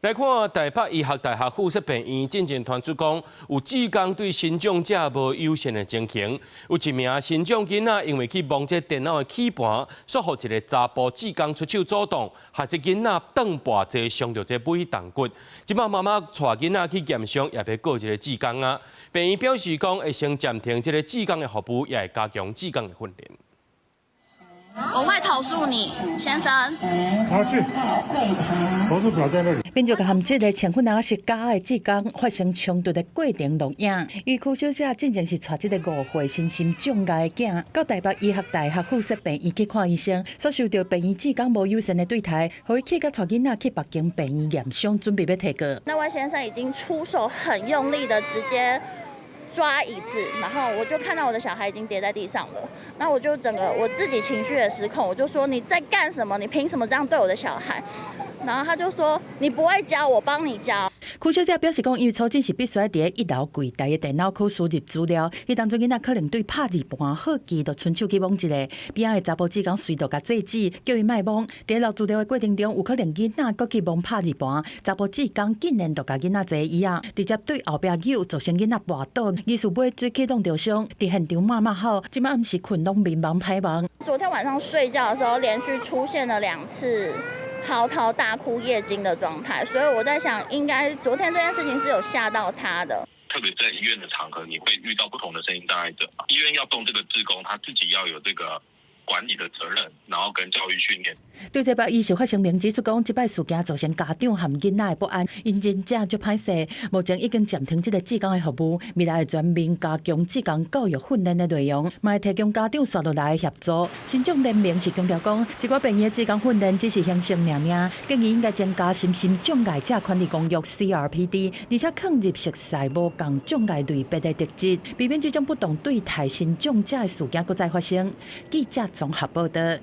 來看台北醫學大學附設病院進前傳出講，有志工對身障者無友善的情形。有一名身障囡仔因為去摸這電腦的鍵盤，說互一個查甫志工出手阻擋，害這囡仔斷背脊傷到這尾動骨。即擺媽媽帶囡仔去驗傷，也要告這個志工啊。病院表示講，會先暫停這個志工的服務，也會加強志工的訓練。我會投訴你，先生。好去，投訴表在那裡。民眾含這個穿粉紅是假的志工發生衝突的過程錄影。余邱小姐真正是帶這個誤會身心障礙的囝到台北醫學大學附設病院去看醫生，所受到病院志工無友善的對待，互伊去甲帶囡仔去北京病院驗傷，準備要提告。那位先生已經出手很用力的直接抓椅子，然後我就看到我的小孩已經跌在地上了，那我就整個我自己情緒也失控，我就說你在幹什麼？你憑什麼這樣對我的小孩？然後他就說你不會教，我幫你教。邱小姐表示講，因為抽檢是必須在1樓櫃台的電腦區輸入資料，伊當中囡仔可能對拍字盤好奇，就伸手去摸一個，邊仔的查甫志工隨度甲制止，叫伊莫摸。在錄資料的過程中，有可能囡仔佫去摸拍字盤，查甫志工竟然就甲囡仔坐椅啊，直接對後壁扭，造成囡仔跌倒，疑似尾椎氣動著傷，佇現場罵罵後，即擺毋是困攏迷茫歹茫。昨天晚上睡覺的時候，連續出現了2次嚎啕大哭、夜驚的狀態，所以我在想，應該昨天這件事情是有嚇到他的。特別在醫院的場合，你會遇到不同的身心障礙者。醫院要動這個志工，他自己要有這個管理的責任，然後跟教育訓練。對這擺醫師發聲明指出講，這擺事件造成家長和囡仔的不安，因真正就歹勢。目前已經暫停這個志工的服務，未來會全面加強志工教育訓練的內容，嘛會提供家長刷落來的協助。身障聯盟是強調講，這個病院的志工訓練只是形式爾爾，建議應該增加身心障礙者權利公約 CRPD， 而且放入熟悉無共障礙類別的特質，避免這種不當對待身障者的事件擱再發生。記者綜合報道。